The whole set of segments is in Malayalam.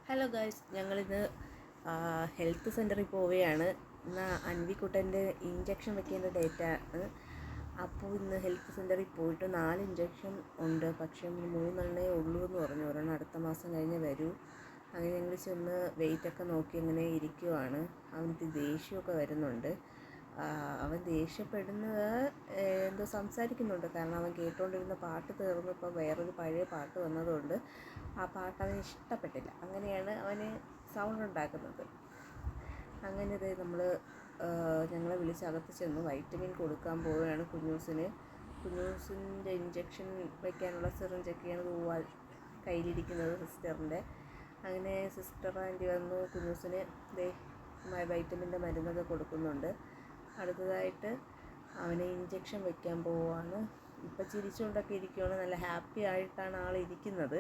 ഹലോ ഗൈസ്, ഞങ്ങളിന്ന് ഹെൽത്ത് സെൻ്ററിൽ പോവുകയാണ്. ഇന്ന് അൻവിക്കുട്ടൻ്റെ ഇഞ്ചക്ഷൻ വെക്കേണ്ട ഡേറ്റാണ്. അപ്പോൾ ഇന്ന് ഹെൽത്ത് സെൻ്ററിൽ പോയിട്ട് 4 ഇഞ്ചക്ഷൻ ഉണ്ട്. പക്ഷേ 3 ഉള്ളൂ എന്ന് പറഞ്ഞു. ഒരെണ്ണം അടുത്ത മാസം കഴിഞ്ഞ് വരൂ. അങ്ങനെ ഞങ്ങൾ ചെന്ന് വെയിറ്റൊക്കെ നോക്കി ഇങ്ങനെ ഇരിക്കുവാണ്. അവനക്ക് ദേഷ്യമൊക്കെ വരുന്നുണ്ട്. അവൻ ദേഷ്യപ്പെടുന്നത് എന്തോ സംസാരിക്കുന്നുണ്ട്. കാരണം അവൻ കേട്ടുകൊണ്ടിരുന്ന പാട്ട് തീർന്നപ്പോൾ വേറൊരു പഴയ പാട്ട് വന്നതുകൊണ്ട് ആ പാട്ട് അവന് ഇഷ്ടപ്പെട്ടില്ല. അങ്ങനെയാണ് അവന് സൗണ്ട് ഉണ്ടാക്കുന്നത്. അങ്ങനെ ഇത് ഞങ്ങളെ വിളിച്ചകത്ത് ചെന്ന് വൈറ്റമിൻ കൊടുക്കാൻ പോവുകയാണ് കുഞ്ഞൂസിൻ്റെ ഇഞ്ചക്ഷൻ വയ്ക്കാനുള്ള സിറിഞ്ചൊക്കെയാണ് കയ്യിലിരിക്കുന്നത് സിസ്റ്ററിൻ്റെ. അങ്ങനെ സിസ്റ്റർ ആൻറ്റി വന്നു കുഞ്ഞൂസിന് വൈറ്റമിൻ്റെ മരുന്നൊക്കെ കൊടുക്കുന്നുണ്ട്. അടുത്തതായിട്ട് അവനെ ഇഞ്ചക്ഷൻ വയ്ക്കാൻ പോവുകയാണ്. ഇപ്പം ചിരിച്ചുകൊണ്ടൊക്കെ ഇരിക്കുകയാണ്. നല്ല ഹാപ്പി ആയിട്ടാണ് ആളിരിക്കുന്നത്.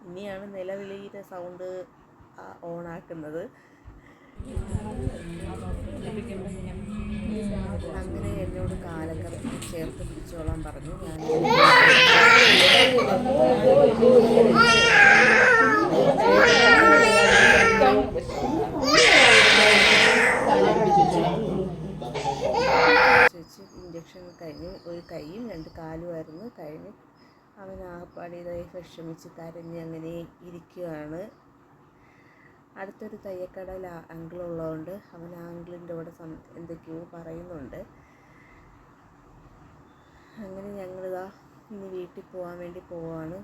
ഇനിയാണ് നിലവിളിയുടെ സൗണ്ട് ഓണാക്കുന്നത്. അങ്ങനെ എന്നോട് കാലൊക്കെ ചേർത്ത് പിടിച്ചോളാൻ പറഞ്ഞു. ഇഞ്ചക്ഷൻ കഴിഞ്ഞ് ഒരു കൈയും 2 കാലുമായിരുന്നു കഴിഞ്ഞ് അവൻ ആകപ്പാടിയതായി വിഷമിച്ച് കരഞ്ഞ് അങ്ങനെ ഇരിക്കുകയാണ്. അടുത്തൊരു തയ്യക്കടയിൽ അങ്കിളുള്ളതുകൊണ്ട് അവൻ അങ്കിളിൻ്റെ കൂടെ എന്തൊക്കെയോ പറയുന്നുണ്ട്. അങ്ങനെ ഞങ്ങളിതാ ഇനി വീട്ടിൽ പോകാൻ വേണ്ടി പോവാണ്.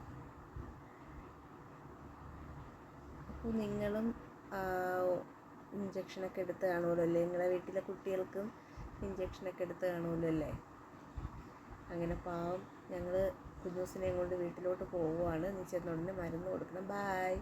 അപ്പോൾ നിങ്ങളും ഇഞ്ചക്ഷനൊക്കെ എടുത്ത് കാണുമല്ലോ അല്ലേ? നിങ്ങളുടെ വീട്ടിലെ കുട്ടികൾക്കും ഇഞ്ചക്ഷനൊക്കെ എടുത്ത് കാണുമല്ലോ അല്ലേ? അങ്ങനെ പാവം ഞങ്ങൾ കുഞ്ഞൂസിനെയും കൊണ്ട് വീട്ടിലോട്ട് പോവുകയാണ്. നീ ചെന്നുടനെ മരുന്ന് കൊടുക്കണം. ബായ്.